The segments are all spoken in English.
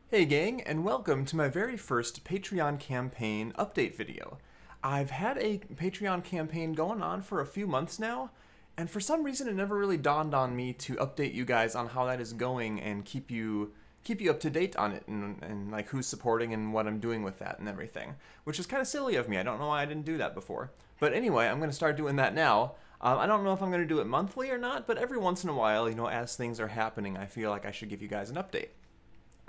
Hey gang, and welcome to my very first Patreon campaign update video. I've had a Patreon campaign going on for a few months now, and for some reason it never really dawned on me to update you guys on how that is going and keep you up to date on it and like who's supporting and what I'm doing with that and everything, which is kind of silly of me. I don't know why I didn't do that before. But anyway, I'm going to start doing that now. I don't know if I'm going to do it monthly or not, but every once in a while, as things are happening, I feel like I should give you guys an update.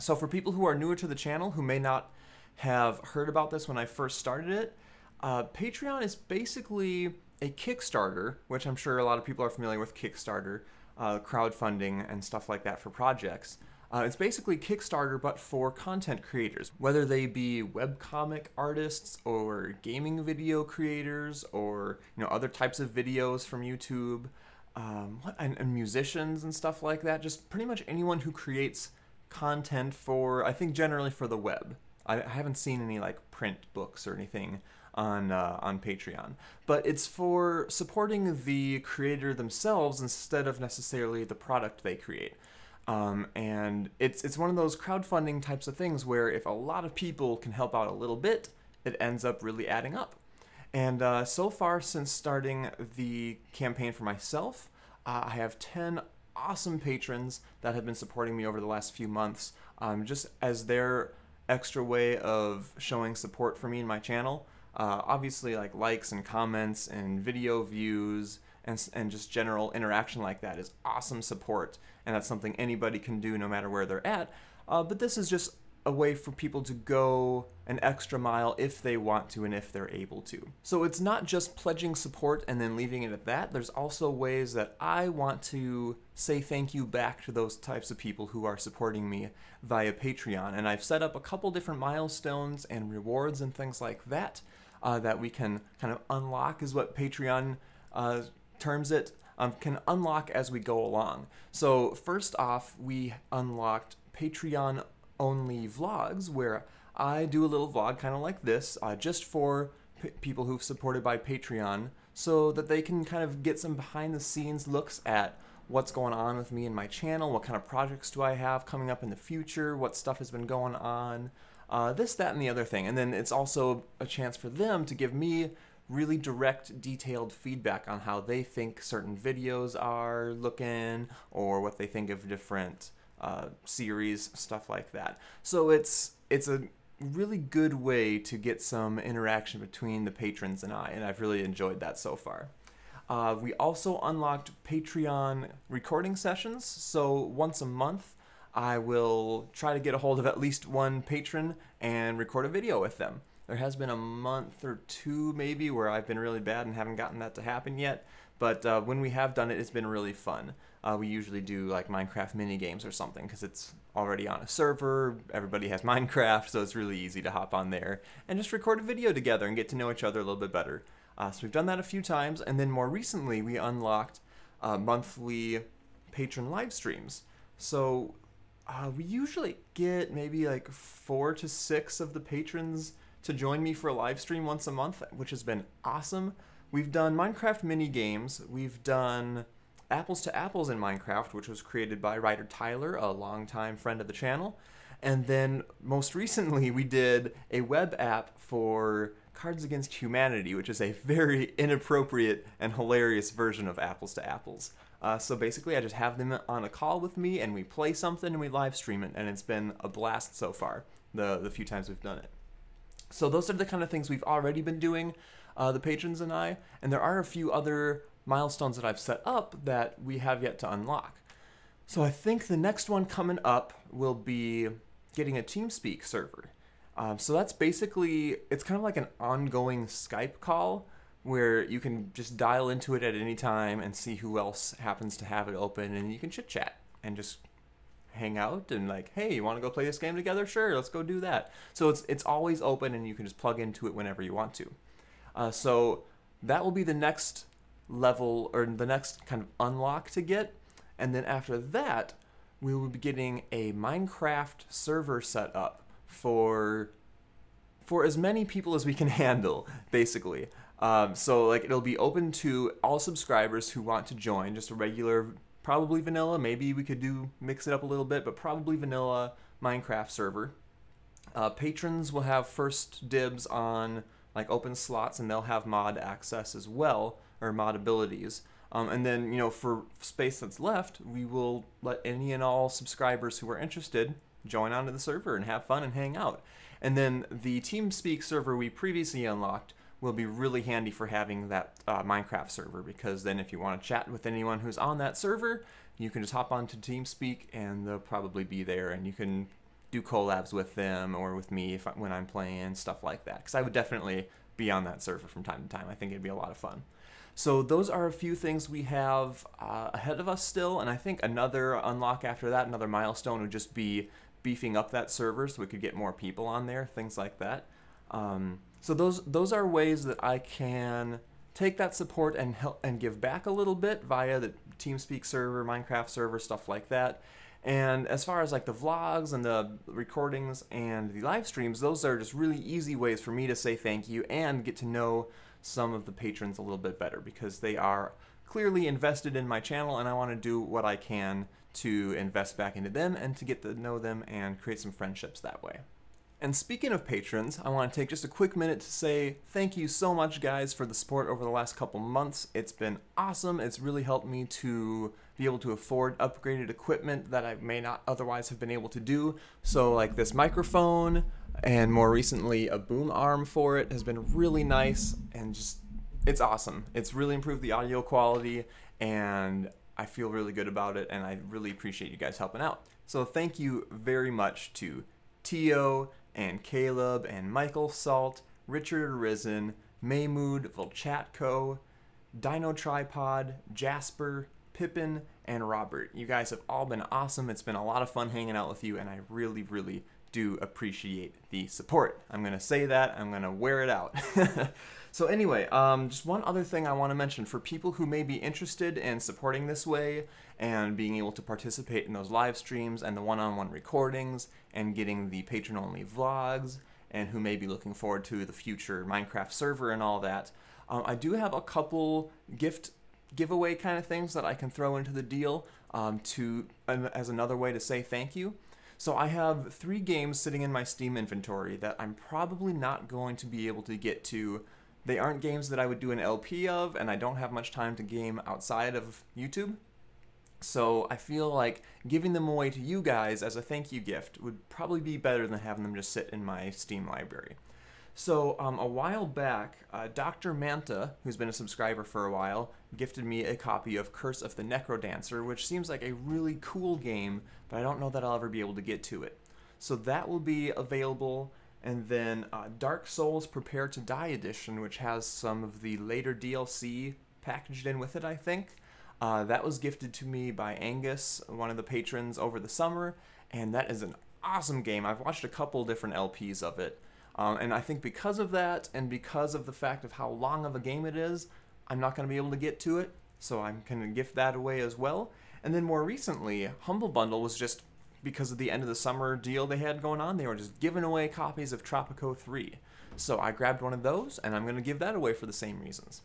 So for people who are newer to the channel who may not have heard about this when I first started it, Patreon is basically a Kickstarter, which I'm sure a lot of people are familiar with Kickstarter, crowdfunding and stuff like that for projects. It's basically Kickstarter but for content creators, whether they be webcomic artists or gaming video creators or other types of videos from YouTube, and musicians and stuff like that. Just pretty much anyone who creates content for, I think, generally for the web. I haven't seen any like print books or anything on Patreon, but it's for supporting the creator themselves instead of necessarily the product they create. And it's one of those crowdfunding types of things where if a lot of people can help out a little bit, it ends up really adding up. And so far, since starting the campaign for myself, I have 10 awesome patrons that have been supporting me over the last few months, just as their extra way of showing support for me and my channel. Obviously, like likes and comments and video views and just general interaction like that is awesome support, and that's something anybody can do no matter where they're at. But this is just a way for people to go an extra mile if they want to and if they're able to. So it's not just pledging support and then leaving it at that. There's also ways that I want to say thank you back to those types of people who are supporting me via Patreon. And I've set up a couple different milestones and rewards and things like that that we can kind of unlock, is what Patreon terms it, can unlock as we go along. So first off, we unlocked Patreon only vlogs, where I do a little vlog kind of like this, just for people who've supported by Patreon, so that they can kind of get some behind the scenes looks at what's going on with me and my channel, what kind of projects do I have coming up in the future, what stuff has been going on, this, that, and the other thing. And then it's also a chance for them to give me really direct, detailed feedback on how they think certain videos are looking, or what they think of different series, stuff like that. So it's a really good way to get some interaction between the patrons and I've really enjoyed that so far. We also unlocked Patreon recording sessions, so once a month I will try to get a hold of at least one patron and record a video with them. There has been a month or two maybe where I've been really bad and haven't gotten that to happen yet, but when we have done it, it's been really fun. We usually do like Minecraft mini games or something because it's already on a server, everybody has Minecraft, so it's really easy to hop on there and just record a video together and get to know each other a little bit better. So we've done that a few times, and then more recently we unlocked monthly patron live streams. So we usually get maybe like 4 to 6 of the patrons to join me for a live stream once a month, which has been awesome. We've done Minecraft mini games, we've done Apples to Apples in Minecraft, which was created by writer Tyler, a longtime friend of the channel. And then most recently we did a web app for Cards Against Humanity, which is a very inappropriate and hilarious version of Apples to Apples. So basically I just have them on a call with me and we play something and we live stream it, and it's been a blast so far, the few times we've done it. So those are the kind of things we've already been doing, the patrons and I, and there are a few other milestones that I've set up that we have yet to unlock. So I think the next one coming up will be getting a TeamSpeak server. So that's basically, it's kind of like an ongoing Skype call where you can just dial into it at any time and see who else happens to have it open, and you can chit chat and just hang out and like, hey, you want to go play this game together? Sure, let's go do that. So it's always open and you can just plug into it whenever you want to. So that will be the next level, or the next kind of unlock to get, and then after that we will be getting a Minecraft server set up for as many people as we can handle, basically. So like it'll be open to all subscribers who want to join, just a regular, probably vanilla, maybe we could mix it up a little bit, but probably vanilla Minecraft server. Patrons will have first dibs on like open slots, and they'll have mod access as well, or mod abilities. And then, for space that's left, we will let any and all subscribers who are interested join onto the server and have fun and hang out. And then the TeamSpeak server we previously unlocked will be really handy for having that Minecraft server, because then if you want to chat with anyone who's on that server, you can just hop onto TeamSpeak and they'll probably be there, and you can do collabs with them or with me when I'm playing, stuff like that. Because I would definitely be on that server from time to time. I think it'd be a lot of fun. So those are a few things we have ahead of us still, and I think another unlock after that, another milestone, would just be beefing up that server so we could get more people on there, things like that. So those are ways that I can take that support and help and give back a little bit via the TeamSpeak server, Minecraft server, stuff like that. And as far as like the vlogs and the recordings and the live streams, those are just really easy ways for me to say thank you and get to know some of the patrons a little bit better, because they are clearly invested in my channel, and I want to do what I can to invest back into them and to get to know them and create some friendships that way. And speaking of patrons, I want to take just a quick minute to say thank you so much, guys, for the support over the last couple months. It's been awesome. It's really helped me to be able to afford upgraded equipment that I may not otherwise have been able to do. So like this microphone, and more recently a boom arm for it, has been really nice, and just, it's awesome. It's really improved the audio quality, and I feel really good about it, and I really appreciate you guys helping out. So thank you very much to Tio and Caleb and Michael Salt, Richard Arisen, Maymood, Volchatko, Dino Tripod, Jasper, Pippin, and Robert. You guys have all been awesome. It's been a lot of fun hanging out with you, and I really, really do appreciate the support. I'm gonna say that, I'm gonna wear it out. So anyway, just one other thing I want to mention for people who may be interested in supporting this way and being able to participate in those live streams and the one-on-one recordings and getting the patron-only vlogs, and who may be looking forward to the future Minecraft server and all that. I do have a couple giveaway kind of things that I can throw into the deal as another way to say thank you. So I have 3 games sitting in my Steam inventory that I'm probably not going to be able to get to. They aren't games that I would do an LP of, and I don't have much time to game outside of YouTube. So I feel like giving them away to you guys as a thank you gift would probably be better than having them just sit in my Steam library. So a while back, Dr. Manta, who's been a subscriber for a while, gifted me a copy of Curse of the Necrodancer, which seems like a really cool game, but I don't know that I'll ever be able to get to it. So that will be available. And then Dark Souls Prepare to Die Edition, which has some of the later DLC packaged in with it, I think. That was gifted to me by Angus, one of the patrons, over the summer, and that is an awesome game. I've watched a couple different LPs of it, and I think because of that, and because of the fact of how long of a game it is, I'm not going to be able to get to it, so I'm going to gift that away as well. And then more recently, Humble Bundle was just, because of the end of the summer deal they had going on, they were just giving away copies of Tropico 3. So I grabbed one of those, and I'm going to give that away for the same reasons.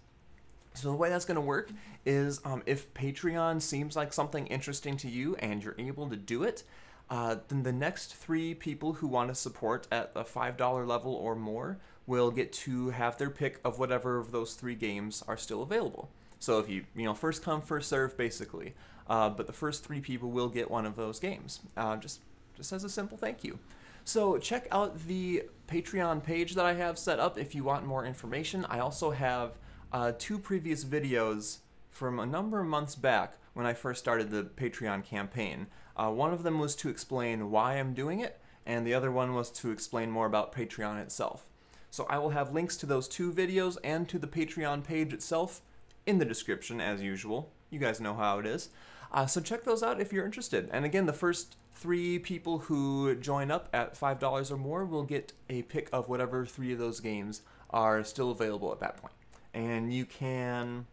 So the way that's going to work is if Patreon seems like something interesting to you and you're able to do it, then the next 3 people who want to support at the $5 level or more will get to have their pick of whatever of those 3 games are still available. So if you first come, first serve, basically. But the first 3 people will get one of those games, just as a simple thank you. So check out the Patreon page that I have set up if you want more information. I also have 2 previous videos from a number of months back when I first started the Patreon campaign. One of them was to explain why I'm doing it, and the other one was to explain more about Patreon itself. So I will have links to those 2 videos and to the Patreon page itself in the description, as usual. You guys know how it is. So check those out if you're interested. And again, the first 3 people who join up at $5 or more will get a pick of whatever 3 of those games are still available at that point. And you can,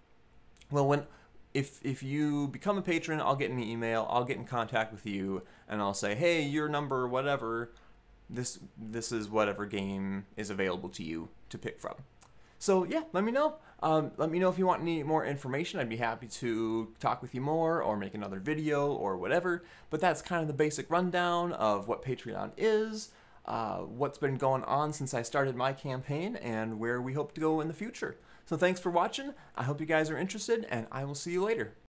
well, if you become a patron, I'll get an email, I'll get in contact with you, and I'll say, hey, your number, whatever, this is whatever game is available to you to pick from. So yeah, let me know. Let me know if you want any more information. I'd be happy to talk with you more or make another video or whatever. But that's kind of the basic rundown of what Patreon is, what's been going on since I started my campaign, and where we hope to go in the future. So thanks for watching. I hope you guys are interested, and I will see you later.